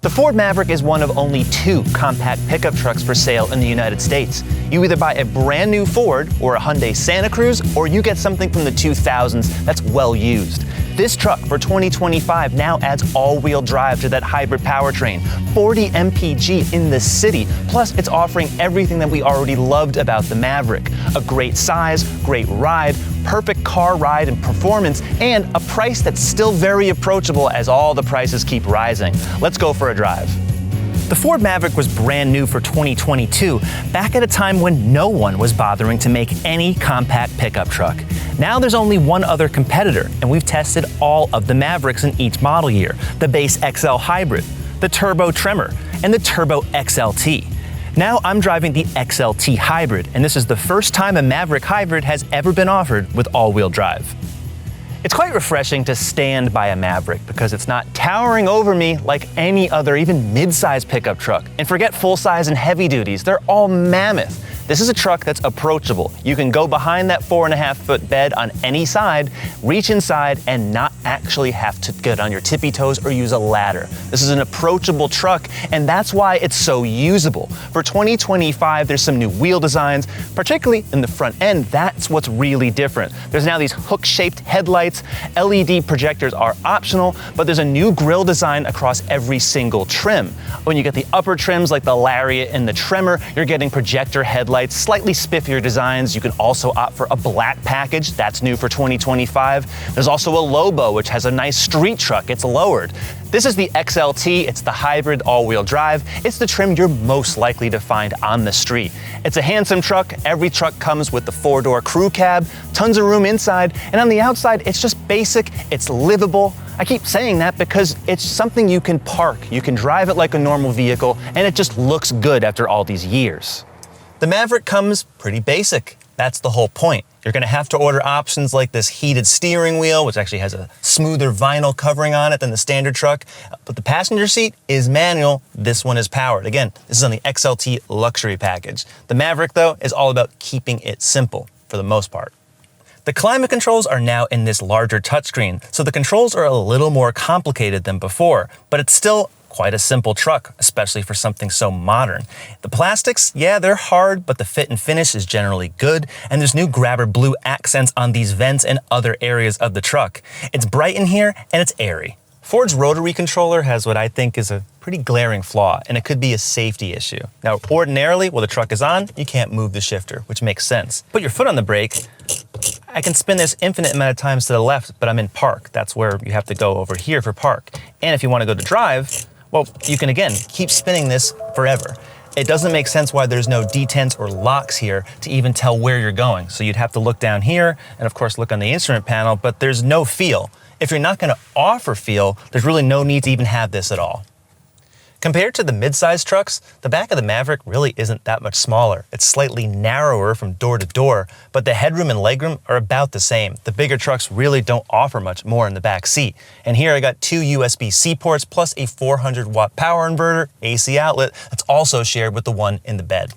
The Ford Maverick is one of only 2 compact pickup trucks for sale in the United States. You either buy a brand new Ford or a Hyundai Santa Cruz, or you get something from the 2000s that's well used. This truck for 2025 now adds all-wheel drive to that hybrid powertrain, 40 mpg in the city, plus it's offering everything that we already loved about the Maverick. A great size, great ride, perfect car ride and performance, and a price that's still very approachable as all the prices keep rising. Let's go for a drive. The Ford Maverick was brand new for 2022, back at a time when no one was bothering to make any compact pickup truck. Now there's only one other competitor, and we've tested all of the Mavericks in each model year: the base XL Hybrid, the Turbo Tremor, and the Turbo XLT. Now I'm driving the XLT Hybrid, and this is the first time a Maverick Hybrid has ever been offered with all-wheel drive. It's quite refreshing to stand by a Maverick because it's not towering over me like any other, even mid-size pickup truck. And forget full-size and heavy duties, they're all mammoth. This is a truck that's approachable. You can go behind that 4.5-foot bed on any side, reach inside, and not actually have to get on your tippy toes or use a ladder. This is an approachable truck, and that's why it's so usable. For 2025, there's some new wheel designs, particularly in the front end. That's what's really different. There's now these hook-shaped headlights. LED projectors are optional, but there's a new grille design across every single trim. When you get the upper trims like the Lariat and the Tremor, you're getting projector headlights, slightly spiffier designs. You can also opt for a black package. That's new for 2025. There's also a Lobo, which has a nice street truck. It's lowered. This is the XLT. It's the hybrid all-wheel drive. It's the trim you're most likely to find on the street. It's a handsome truck. Every truck comes with the 4-door crew cab, tons of room inside, and on the outside, it's just basic, it's livable. I keep saying that because it's something you can park. You can drive it like a normal vehicle, and it just looks good after all these years. The Maverick comes pretty basic. That's the whole point. You're gonna have to order options like this heated steering wheel, which actually has a smoother vinyl covering on it than the standard truck. But the passenger seat is manual. This one is powered. Again, this is on the XLT luxury package. The Maverick, though, is all about keeping it simple for the most part. The climate controls are now in this larger touchscreen, so the controls are a little more complicated than before, but it's still quite a simple truck, especially for something so modern. The plastics, yeah, they're hard, but the fit and finish is generally good, and there's new grabber blue accents on these vents and other areas of the truck. It's bright in here, and it's airy. Ford's rotary controller has what I think is a pretty glaring flaw, and it could be a safety issue. Now, ordinarily, while the truck is on, you can't move the shifter, which makes sense. Put your foot on the brake, I can spin this infinite amount of times to the left, but I'm in park. That's where you have to go over here for park. And if you want to go to drive, well, you can again keep spinning this forever. It doesn't make sense why there's no detents or locks here to even tell where you're going. So you'd have to look down here and of course look on the instrument panel, but there's no feel. If you're not going to offer feel, there's really no need to even have this at all. Compared to the mid-size trucks, the back of the Maverick really isn't that much smaller. It's slightly narrower from door to door, but the headroom and legroom are about the same. The bigger trucks really don't offer much more in the back seat. And here I got 2 USB-C ports plus a 400-watt power inverter AC outlet that's also shared with the one in the bed.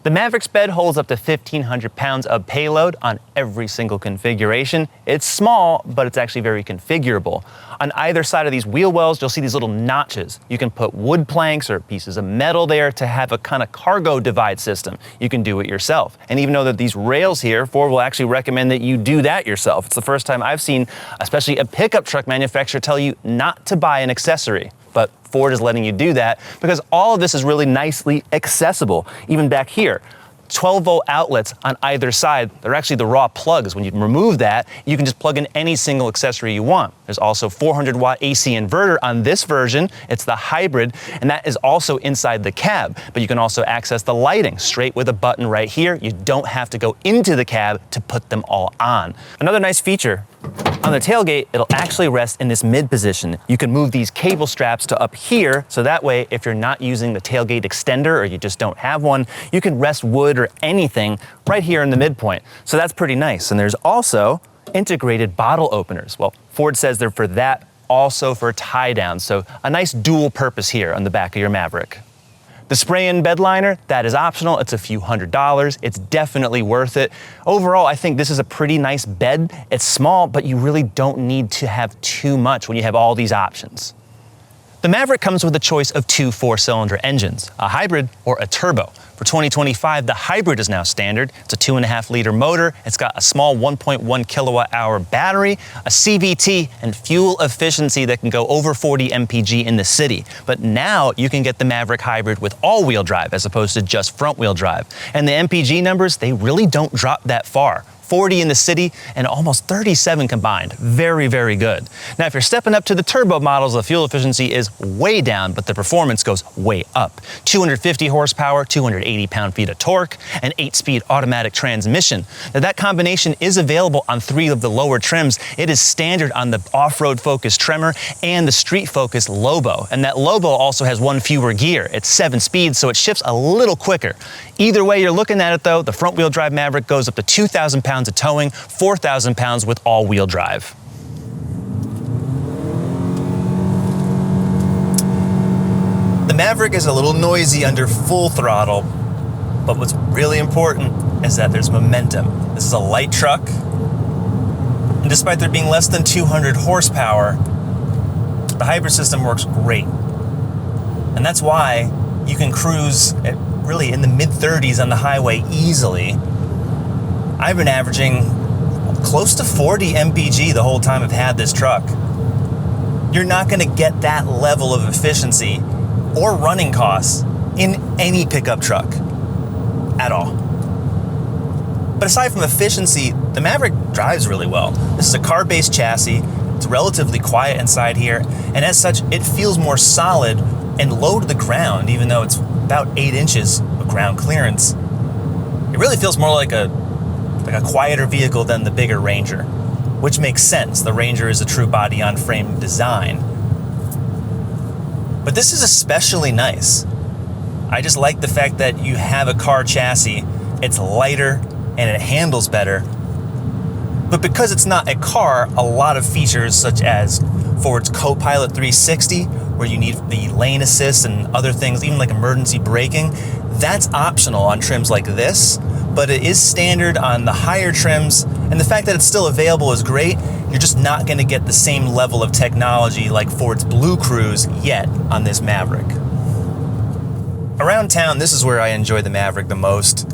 The Maverick's bed holds up to 1,500 pounds of payload on every single configuration. It's small, but it's actually very configurable. On either side of these wheel wells, you'll see these little notches. You can put wood planks or pieces of metal there to have a kind of cargo divide system. You can do it yourself. And even though that these rails here, Ford will actually recommend that you do that yourself. It's the first time I've seen, especially a pickup truck manufacturer, tell you not to buy an accessory. But Ford is letting you do that because all of this is really nicely accessible. Even back here, 12-volt outlets on either side. They're actually the raw plugs. When you remove that, you can just plug in any single accessory you want. There's also 400-watt AC inverter on this version. It's the hybrid, and that is also inside the cab. But you can also access the lighting straight with a button right here. You don't have to go into the cab to put them all on. Another nice feature, on the tailgate, it'll actually rest in this mid position. You can move these cable straps to up here, so that way, if you're not using the tailgate extender or you just don't have one, you can rest wood or anything right here in the midpoint. So that's pretty nice. And there's also integrated bottle openers. Well, Ford says they're for that, also for tie down. So a nice dual purpose here on the back of your Maverick. The spray-in bed liner, that is optional. It's a few $100s. It's definitely worth it. Overall, I think this is a pretty nice bed. It's small, but you really don't need to have too much when you have all these options. The Maverick comes with a choice of two 4-cylinder engines, a hybrid or a turbo. For 2025, the hybrid is now standard. It's a 2.5-liter motor. It's got a small 1.1 kilowatt-hour battery, a CVT, and fuel efficiency that can go over 40 mpg in the city. But now you can get the Maverick hybrid with all-wheel drive as opposed to just front-wheel drive. And the mpg numbers, they really don't drop that far. 40 in the city and almost 37 combined. Very, very good. Now, if you're stepping up to the turbo models, the fuel efficiency is way down, but the performance goes way up. 250 horsepower, 280 pound-feet of torque, an 8-speed automatic transmission. Now, that combination is available on 3 of the lower trims. It is standard on the off-road focused Tremor and the street focused Lobo. And that Lobo also has 1 fewer gear. It's 7 speeds, so it shifts a little quicker. Either way you're looking at it though, the front-wheel drive Maverick goes up to 2,000 pounds of towing, 4,000 pounds with all-wheel drive. The Maverick is a little noisy under full throttle, but what's really important is that there's momentum. This is a light truck, and despite there being less than 200 horsepower, the hybrid system works great. And that's why you can cruise at really in the mid-30s on the highway easily. I've been averaging close to 40 mpg the whole time I've had this truck. You're not going to get that level of efficiency or running costs in any pickup truck at all. But aside from efficiency, the Maverick drives really well. This is a car-based chassis. It's relatively quiet inside here, and as such, it feels more solid and low to the ground, even though it's about 8 inches of ground clearance. It really feels more like a quieter vehicle than the bigger Ranger, which makes sense. The Ranger is a true body-on-frame design. But this is especially nice. I just like the fact that you have a car chassis, it's lighter, and it handles better. But because it's not a car, a lot of features such as Ford's Co-Pilot 360, where you need the lane assist and other things, even like emergency braking, that's optional on trims like this, but it is standard on the higher trims, and the fact that it's still available is great. You're just not going to get the same level of technology like Ford's Blue Cruise yet on this Maverick. Around town, this is where I enjoy the Maverick the most.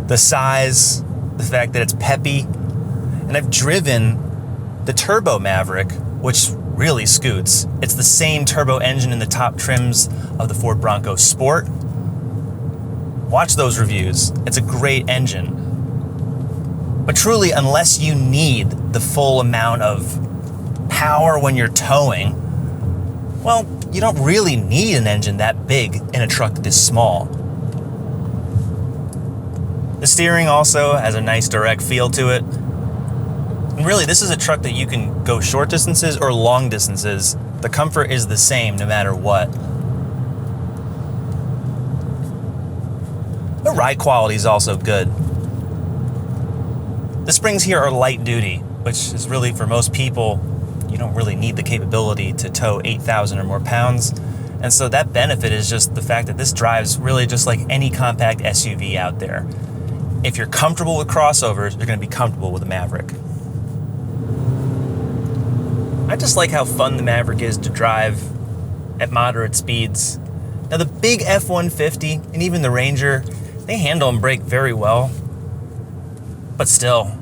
The size, the fact that it's peppy, and I've driven the Turbo Maverick, which really scoots. It's the same turbo engine in the top trims of the Ford Bronco Sport. Watch those reviews. It's a great engine. But truly, unless you need the full amount of power when you're towing, well, you don't really need an engine that big in a truck this small. The steering also has a nice direct feel to it. And really, this is a truck that you can go short distances or long distances. The comfort is the same no matter what. The ride quality is also good. The springs here are light duty, which is really, for most people, you don't really need the capability to tow 8,000 or more pounds. And so that benefit is just the fact that this drives really just like any compact SUV out there. If you're comfortable with crossovers, you're going to be comfortable with a Maverick. I just like how fun the Maverick is to drive at moderate speeds. Now the big F-150 and even the Ranger, they handle and brake very well. But still,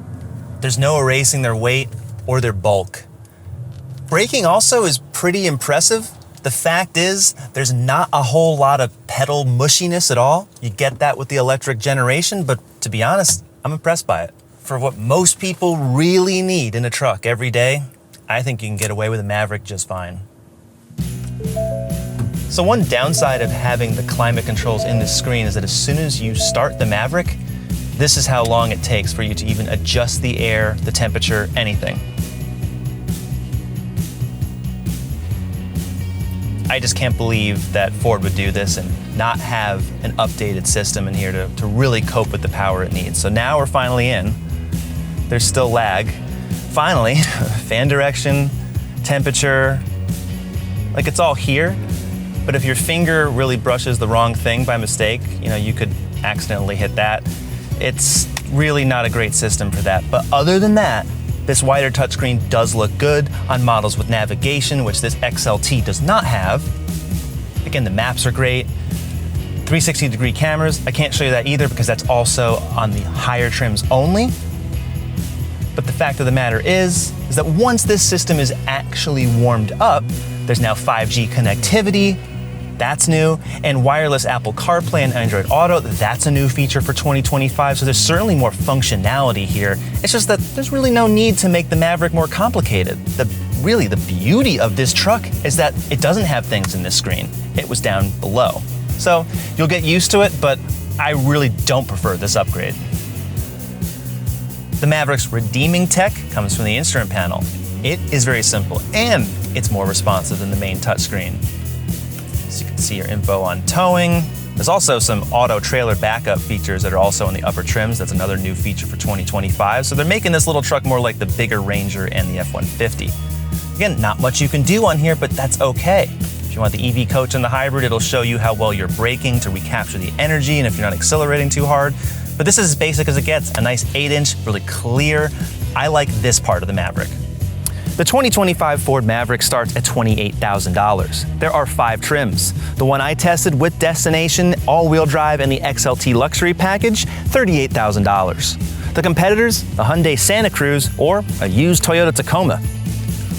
there's no erasing their weight or their bulk. Braking also is pretty impressive. The fact is, there's not a whole lot of pedal mushiness at all. You get that with the electric generation, but to be honest, I'm impressed by it. For what most people really need in a truck every day, I think you can get away with a Maverick just fine. So one downside of having the climate controls in this screen is that as soon as you start the Maverick, this is how long it takes for you to even adjust the air, the temperature, anything. I just can't believe that Ford would do this and not have an updated system in here to really cope with the power it needs. So now we're finally in. There's still lag. Finally, fan direction, temperature, like it's all here. But if your finger really brushes the wrong thing by mistake, you could accidentally hit that. It's really not a great system for that. But other than that, This wider touchscreen does look good on models with navigation, which this XLT does not have. Again, the maps are great. 360-degree cameras, I can't show you that either because that's also on the higher trims only. But the fact of the matter is that once this system is actually warmed up, there's now 5G connectivity, that's new, and wireless Apple CarPlay and Android Auto, that's a new feature for 2025, so there's certainly more functionality here. It's just that there's really no need to make the Maverick more complicated. Really, the beauty of this truck is that it doesn't have things in this screen. It was down below. So you'll get used to it, but I really don't prefer this upgrade. The Maverick's redeeming tech comes from the instrument panel. It is very simple, and it's more responsive than the main touchscreen. So you can see your info on towing. There's also some auto trailer backup features that are also in the upper trims. That's another new feature for 2025. So they're making this little truck more like the bigger Ranger and the F-150. Again, not much you can do on here, but that's okay. If you want the EV coach and the hybrid, it'll show you how well you're braking to recapture the energy and if you're not accelerating too hard. But this is as basic as it gets. A nice 8-inch, really clear. I like this part of the Maverick. The 2025 Ford Maverick starts at $28,000. There are 5 trims. The one I tested with Destination, all-wheel drive, and the XLT Luxury package, $38,000. The competitors, the Hyundai Santa Cruz or a used Toyota Tacoma.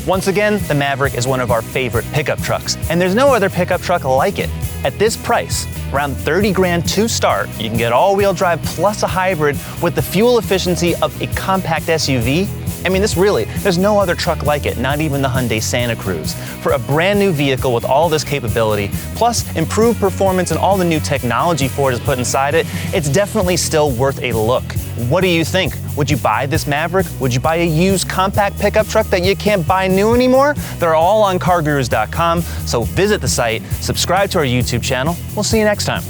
Once again, the Maverick is one of our favorite pickup trucks, and there's no other pickup truck like it. At this price, around 30 grand to start, you can get all-wheel drive plus a hybrid with the fuel efficiency of a compact SUV. I mean, there's no other truck like it, not even the Hyundai Santa Cruz. For a brand new vehicle with all this capability, plus improved performance and all the new technology Ford has put inside it, it's definitely still worth a look. What do you think? Would you buy this Maverick? Would you buy a used compact pickup truck that you can't buy new anymore? They're all on CarGurus.com, so visit the site, subscribe to our YouTube channel. We'll see you next time.